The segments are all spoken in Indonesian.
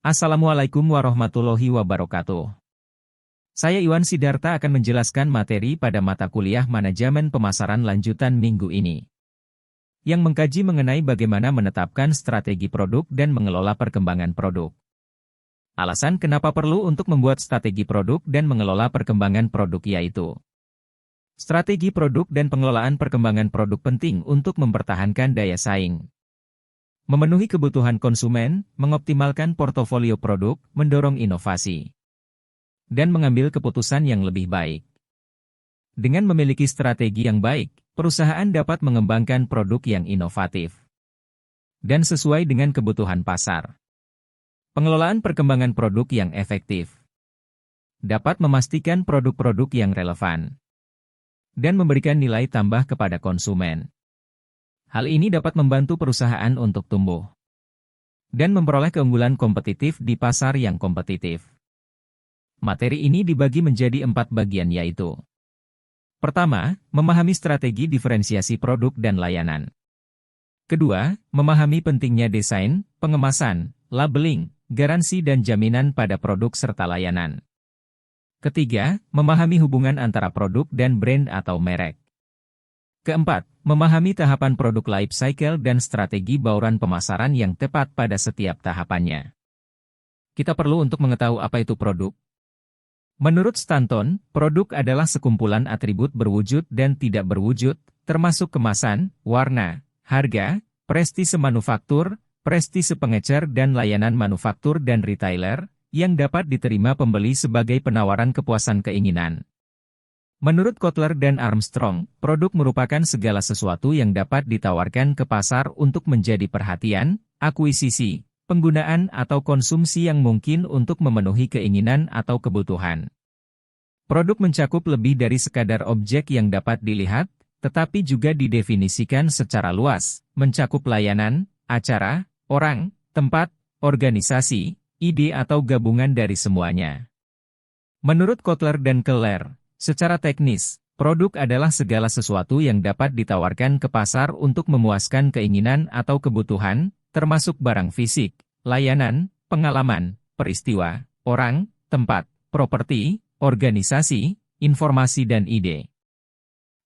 Assalamualaikum warahmatullahi wabarakatuh. Saya Iwan Sidarta akan menjelaskan materi pada mata kuliah Manajemen Pemasaran lanjutan minggu ini, yang mengkaji mengenai bagaimana menetapkan strategi produk dan mengelola perkembangan produk. Alasan kenapa perlu untuk membuat strategi produk dan mengelola perkembangan produk yaitu: strategi produk dan pengelolaan perkembangan produk penting untuk mempertahankan daya saing, memenuhi kebutuhan konsumen, mengoptimalkan portofolio produk, mendorong inovasi, dan mengambil keputusan yang lebih baik. Dengan memiliki strategi yang baik, perusahaan dapat mengembangkan produk yang inovatif dan sesuai dengan kebutuhan pasar. Pengelolaan perkembangan produk yang efektif dapat memastikan produk-produk yang relevan dan memberikan nilai tambah kepada konsumen. Hal ini dapat membantu perusahaan untuk tumbuh dan memperoleh keunggulan kompetitif di pasar yang kompetitif. Materi ini dibagi menjadi 4 bagian yaitu: pertama, memahami strategi diferensiasi produk dan layanan. Kedua, memahami pentingnya desain, pengemasan, labeling, garansi dan jaminan pada produk serta layanan. Ketiga, memahami hubungan antara produk dan brand atau merek. Keempat, memahami tahapan produk life cycle dan strategi bauran pemasaran yang tepat pada setiap tahapannya. Kita perlu untuk mengetahui apa itu produk. Menurut Stanton, produk adalah sekumpulan atribut berwujud dan tidak berwujud, termasuk kemasan, warna, harga, prestise manufaktur, prestise pengecer dan layanan manufaktur dan retailer, yang dapat diterima pembeli sebagai penawaran kepuasan keinginan. Menurut Kotler dan Armstrong, produk merupakan segala sesuatu yang dapat ditawarkan ke pasar untuk menjadi perhatian, akuisisi, penggunaan atau konsumsi yang mungkin untuk memenuhi keinginan atau kebutuhan. Produk mencakup lebih dari sekadar objek yang dapat dilihat, tetapi juga didefinisikan secara luas, mencakup layanan, acara, orang, tempat, organisasi, ide atau gabungan dari semuanya. Menurut Kotler dan Keller, secara teknis, produk adalah segala sesuatu yang dapat ditawarkan ke pasar untuk memuaskan keinginan atau kebutuhan, termasuk barang fisik, layanan, pengalaman, peristiwa, orang, tempat, properti, organisasi, informasi dan ide.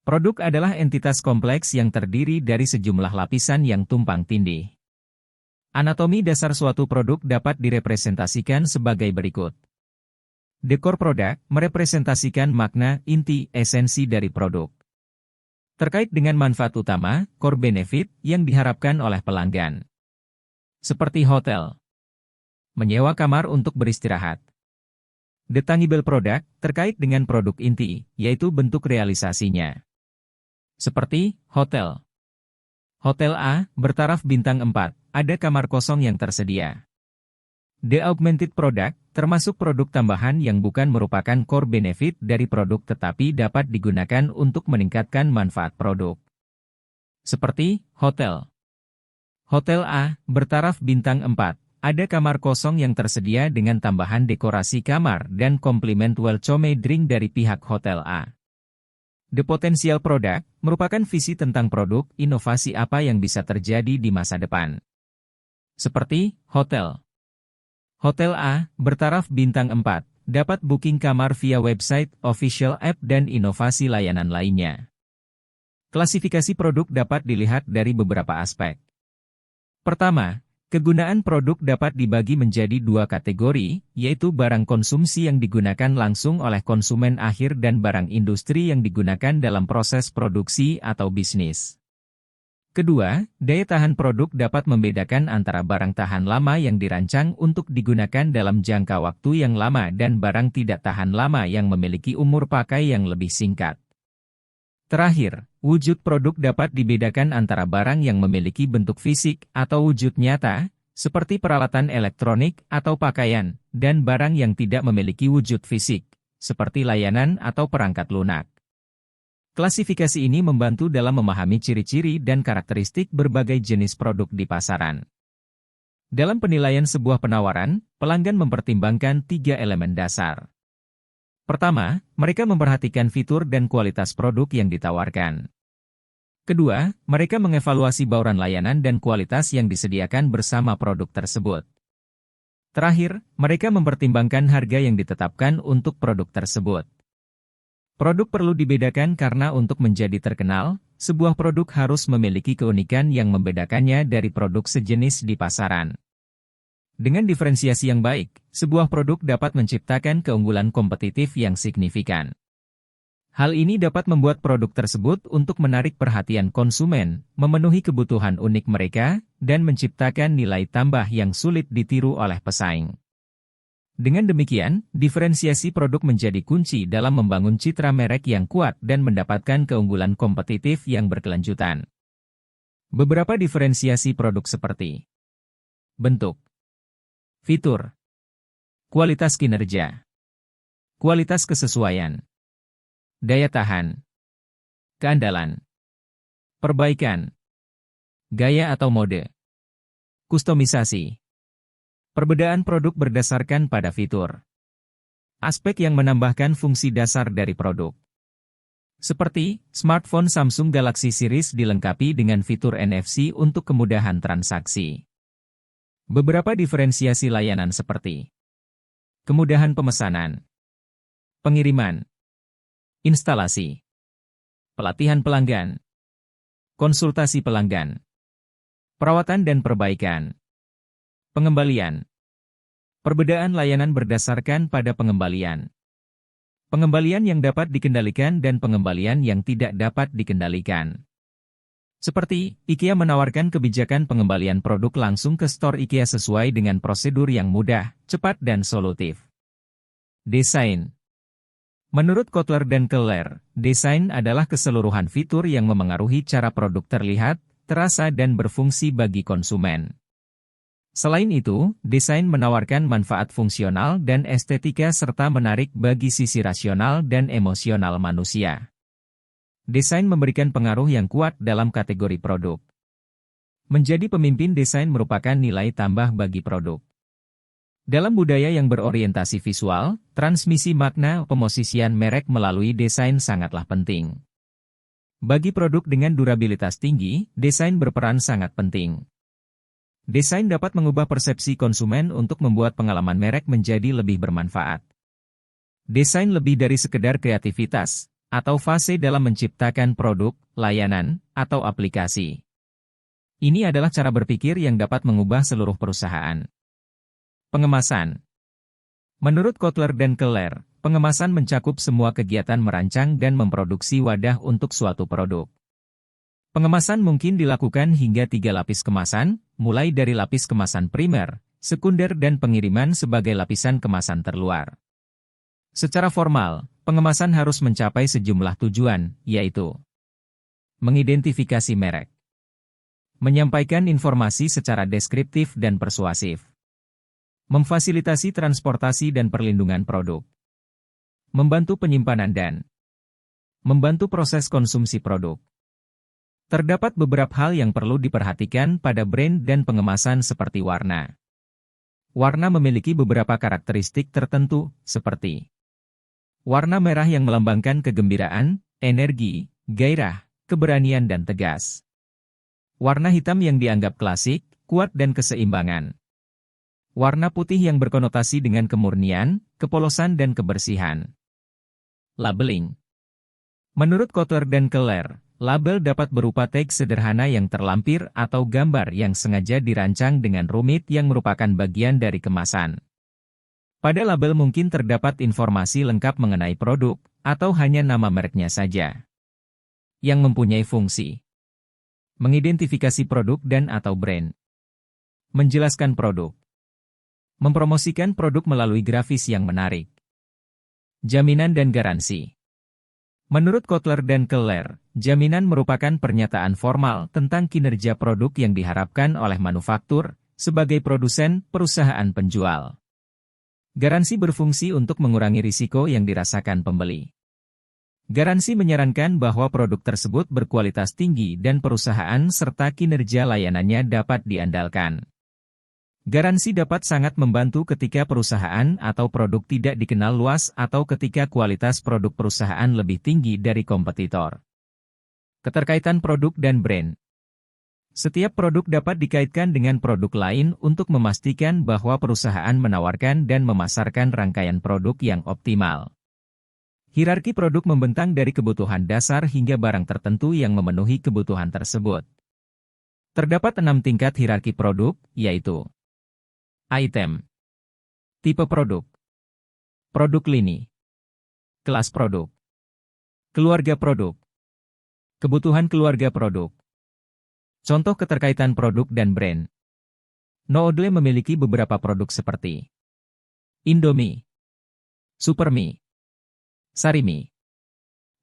Produk adalah entitas kompleks yang terdiri dari sejumlah lapisan yang tumpang tindih. Anatomi dasar suatu produk dapat direpresentasikan sebagai berikut. Dekor produk merepresentasikan makna, inti, esensi dari produk. Terkait dengan manfaat utama, core benefit, yang diharapkan oleh pelanggan. Seperti hotel. Menyewa kamar untuk beristirahat. The tangible product, terkait dengan produk inti, yaitu bentuk realisasinya. Seperti, hotel. Hotel A, bertaraf bintang 4, ada kamar kosong yang tersedia. The augmented product, termasuk produk tambahan yang bukan merupakan core benefit dari produk tetapi dapat digunakan untuk meningkatkan manfaat produk. Seperti, hotel. Hotel A, bertaraf bintang 4, ada kamar kosong yang tersedia dengan tambahan dekorasi kamar dan komplimen welcome drink dari pihak Hotel A. The potential product, merupakan visi tentang produk, inovasi apa yang bisa terjadi di masa depan. Seperti, hotel. Hotel A, bertaraf bintang 4, dapat booking kamar via website, official app dan inovasi layanan lainnya. Klasifikasi produk dapat dilihat dari beberapa aspek. Pertama, kegunaan produk dapat dibagi menjadi 2 kategori, yaitu barang konsumsi yang digunakan langsung oleh konsumen akhir dan barang industri yang digunakan dalam proses produksi atau bisnis. Kedua, daya tahan produk dapat membedakan antara barang tahan lama yang dirancang untuk digunakan dalam jangka waktu yang lama dan barang tidak tahan lama yang memiliki umur pakai yang lebih singkat. Terakhir, wujud produk dapat dibedakan antara barang yang memiliki bentuk fisik atau wujud nyata, seperti peralatan elektronik atau pakaian, dan barang yang tidak memiliki wujud fisik, seperti layanan atau perangkat lunak. Klasifikasi ini membantu dalam memahami ciri-ciri dan karakteristik berbagai jenis produk di pasaran. Dalam penilaian sebuah penawaran, pelanggan mempertimbangkan 3 elemen dasar. Pertama, mereka memperhatikan fitur dan kualitas produk yang ditawarkan. Kedua, mereka mengevaluasi bauran layanan dan kualitas yang disediakan bersama produk tersebut. Terakhir, mereka mempertimbangkan harga yang ditetapkan untuk produk tersebut. Produk perlu dibedakan karena untuk menjadi terkenal, sebuah produk harus memiliki keunikan yang membedakannya dari produk sejenis di pasaran. Dengan diferensiasi yang baik, sebuah produk dapat menciptakan keunggulan kompetitif yang signifikan. Hal ini dapat membuat produk tersebut untuk menarik perhatian konsumen, memenuhi kebutuhan unik mereka, dan menciptakan nilai tambah yang sulit ditiru oleh pesaing. Dengan demikian, diferensiasi produk menjadi kunci dalam membangun citra merek yang kuat dan mendapatkan keunggulan kompetitif yang berkelanjutan. Beberapa diferensiasi produk seperti bentuk, fitur, kualitas kinerja, kualitas kesesuaian, daya tahan, keandalan, perbaikan, gaya atau mode, kustomisasi. Perbedaan produk berdasarkan pada fitur. Aspek yang menambahkan fungsi dasar dari produk. Seperti, smartphone Samsung Galaxy Series dilengkapi dengan fitur NFC untuk kemudahan transaksi. Beberapa diferensiasi layanan seperti kemudahan pemesanan, pengiriman, instalasi, pelatihan pelanggan, konsultasi pelanggan, perawatan dan perbaikan, pengembalian. Perbedaan layanan berdasarkan pada pengembalian. Pengembalian yang dapat dikendalikan dan pengembalian yang tidak dapat dikendalikan. Seperti, IKEA menawarkan kebijakan pengembalian produk langsung ke store IKEA sesuai dengan prosedur yang mudah, cepat dan solutif. Desain. Menurut Kotler dan Keller, desain adalah keseluruhan fitur yang memengaruhi cara produk terlihat, terasa dan berfungsi bagi konsumen. Selain itu, desain menawarkan manfaat fungsional dan estetika serta menarik bagi sisi rasional dan emosional manusia. Desain memberikan pengaruh yang kuat dalam kategori produk. Menjadi pemimpin desain merupakan nilai tambah bagi produk. Dalam budaya yang berorientasi visual, transmisi makna pemosisian merek melalui desain sangatlah penting. Bagi produk dengan durabilitas tinggi, desain berperan sangat penting. Desain dapat mengubah persepsi konsumen untuk membuat pengalaman merek menjadi lebih bermanfaat. Desain lebih dari sekedar kreativitas, atau fase dalam menciptakan produk, layanan, atau aplikasi. Ini adalah cara berpikir yang dapat mengubah seluruh perusahaan. Pengemasan. Menurut Kotler dan Keller, pengemasan mencakup semua kegiatan merancang dan memproduksi wadah untuk suatu produk. Pengemasan mungkin dilakukan hingga 3 lapis kemasan, mulai dari lapis kemasan primer, sekunder dan pengiriman sebagai lapisan kemasan terluar. Secara formal, pengemasan harus mencapai sejumlah tujuan, yaitu mengidentifikasi merek, menyampaikan informasi secara deskriptif dan persuasif, memfasilitasi transportasi dan perlindungan produk, membantu penyimpanan dan membantu proses konsumsi produk. Terdapat beberapa hal yang perlu diperhatikan pada brand dan pengemasan seperti warna. Warna memiliki beberapa karakteristik tertentu, seperti warna merah yang melambangkan kegembiraan, energi, gairah, keberanian dan tegas. Warna hitam yang dianggap klasik, kuat dan keseimbangan. Warna putih yang berkonotasi dengan kemurnian, kepolosan dan kebersihan. Labeling. Menurut Kotler dan Keller, label dapat berupa teks sederhana yang terlampir atau gambar yang sengaja dirancang dengan rumit yang merupakan bagian dari kemasan. Pada label mungkin terdapat informasi lengkap mengenai produk, atau hanya nama mereknya saja. Yang mempunyai fungsi mengidentifikasi produk dan atau brand. Menjelaskan produk. Mempromosikan produk melalui grafis yang menarik. Jaminan dan garansi. Menurut Kotler dan Keller, jaminan merupakan pernyataan formal tentang kinerja produk yang diharapkan oleh manufaktur, sebagai produsen, perusahaan penjual. Garansi berfungsi untuk mengurangi risiko yang dirasakan pembeli. Garansi menyarankan bahwa produk tersebut berkualitas tinggi dan perusahaan serta kinerja layanannya dapat diandalkan. Garansi dapat sangat membantu ketika perusahaan atau produk tidak dikenal luas atau ketika kualitas produk perusahaan lebih tinggi dari kompetitor. Keterkaitan produk dan brand. Setiap produk dapat dikaitkan dengan produk lain untuk memastikan bahwa perusahaan menawarkan dan memasarkan rangkaian produk yang optimal. Hierarki produk membentang dari kebutuhan dasar hingga barang tertentu yang memenuhi kebutuhan tersebut. Terdapat 6 tingkat hierarki produk, yaitu item, tipe produk, produk lini, kelas produk, keluarga produk, kebutuhan keluarga produk. Contoh keterkaitan produk dan brand. Noodle memiliki beberapa produk seperti Indomie, Supermie, Sarimi,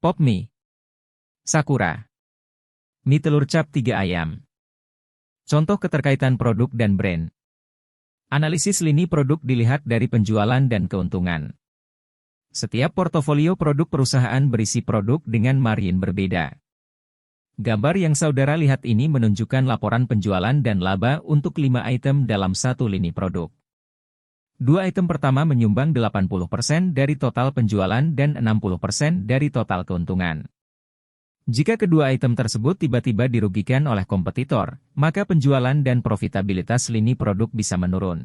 Popmie, Sakura, mie telur cap 3 ayam. Contoh keterkaitan produk dan brand. Analisis lini produk dilihat dari penjualan dan keuntungan. Setiap portofolio produk perusahaan berisi produk dengan margin berbeda. Gambar yang saudara lihat ini menunjukkan laporan penjualan dan laba untuk 5 item dalam satu lini produk. 2 item pertama menyumbang 80% dari total penjualan dan 60% dari total keuntungan. Jika kedua item tersebut tiba-tiba dirugikan oleh kompetitor, maka penjualan dan profitabilitas lini produk bisa menurun.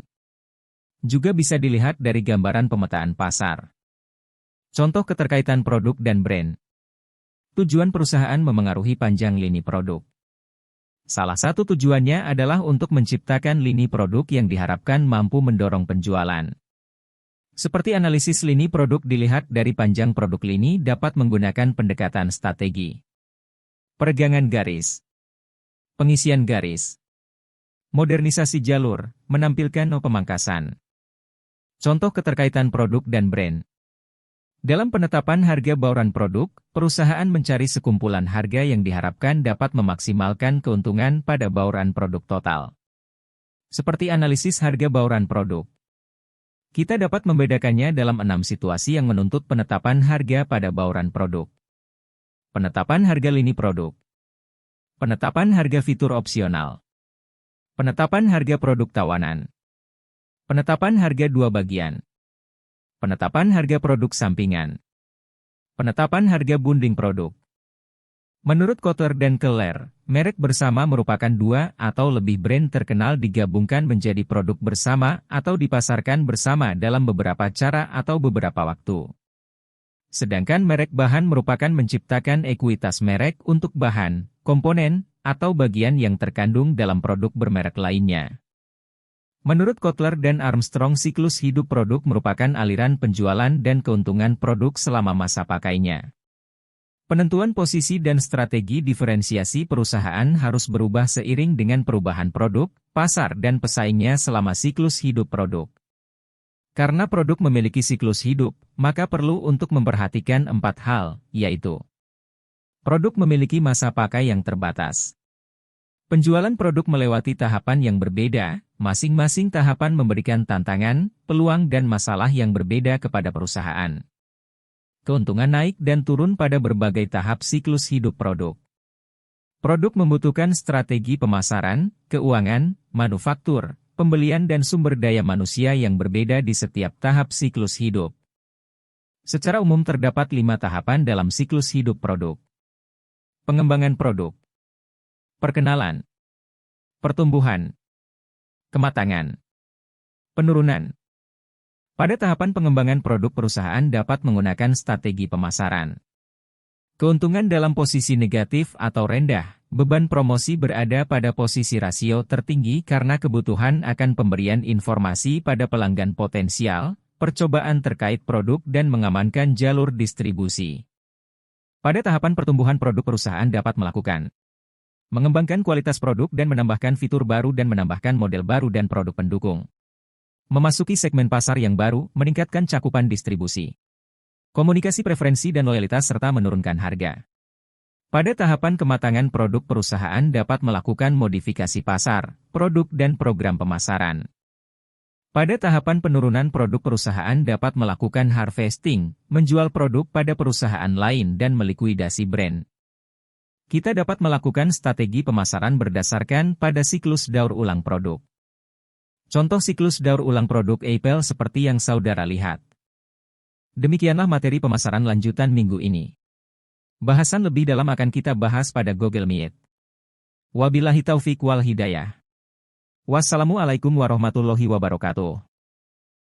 Juga bisa dilihat dari gambaran pemetaan pasar. Contoh keterkaitan produk dan brand. Tujuan perusahaan memengaruhi panjang lini produk. Salah satu tujuannya adalah untuk menciptakan lini produk yang diharapkan mampu mendorong penjualan. Seperti analisis lini produk dilihat dari panjang produk lini dapat menggunakan pendekatan strategi. Peregangan garis, pengisian garis, modernisasi jalur, menampilkan pemangkasan. Contoh keterkaitan produk dan brand. Dalam penetapan harga bauran produk, perusahaan mencari sekumpulan harga yang diharapkan dapat memaksimalkan keuntungan pada bauran produk total. Seperti analisis harga bauran produk. Kita dapat membedakannya dalam 6 situasi yang menuntut penetapan harga pada bauran produk. Penetapan harga lini produk. Penetapan harga fitur opsional. Penetapan harga produk tawanan. Penetapan harga 2 bagian. Penetapan harga produk sampingan. Penetapan harga bundling produk. Menurut Kotler dan Keller, merek bersama merupakan 2 atau lebih brand terkenal digabungkan menjadi produk bersama atau dipasarkan bersama dalam beberapa cara atau beberapa waktu. Sedangkan merek bahan merupakan menciptakan ekuitas merek untuk bahan, komponen, atau bagian yang terkandung dalam produk bermerek lainnya. Menurut Kotler dan Armstrong, siklus hidup produk merupakan aliran penjualan dan keuntungan produk selama masa pakainya. Penentuan posisi dan strategi diferensiasi perusahaan harus berubah seiring dengan perubahan produk, pasar dan pesaingnya selama siklus hidup produk. Karena produk memiliki siklus hidup, maka perlu untuk memperhatikan 4 hal, yaitu produk memiliki masa pakai yang terbatas. Penjualan produk melewati tahapan yang berbeda, masing-masing tahapan memberikan tantangan, peluang dan masalah yang berbeda kepada perusahaan. Keuntungan naik dan turun pada berbagai tahap siklus hidup produk. Produk membutuhkan strategi pemasaran, keuangan, manufaktur, pembelian dan sumber daya manusia yang berbeda di setiap tahap siklus hidup. Secara umum terdapat 5 tahapan dalam siklus hidup produk. Pengembangan produk. Perkenalan. Pertumbuhan. Kematangan. Penurunan. Pada tahapan pengembangan produk, perusahaan dapat menggunakan strategi pemasaran. Keuntungan dalam posisi negatif atau rendah, beban promosi berada pada posisi rasio tertinggi karena kebutuhan akan pemberian informasi pada pelanggan potensial, percobaan terkait produk dan mengamankan jalur distribusi. Pada tahapan pertumbuhan produk, perusahaan dapat melakukan mengembangkan kualitas produk dan menambahkan fitur baru dan menambahkan model baru dan produk pendukung. Memasuki segmen pasar yang baru, meningkatkan cakupan distribusi. Komunikasi preferensi dan loyalitas serta menurunkan harga. Pada tahapan kematangan produk, perusahaan dapat melakukan modifikasi pasar, produk dan program pemasaran. Pada tahapan penurunan produk, perusahaan dapat melakukan harvesting, menjual produk pada perusahaan lain dan melikuidasi brand. Kita dapat melakukan strategi pemasaran berdasarkan pada siklus daur ulang produk. Contoh siklus daur ulang produk Apple seperti yang saudara lihat. Demikianlah materi pemasaran lanjutan minggu ini. Bahasan lebih dalam akan kita bahas pada Google Meet. Wabillahi taufik wal hidayah. Wassalamualaikum warahmatullahi wabarakatuh.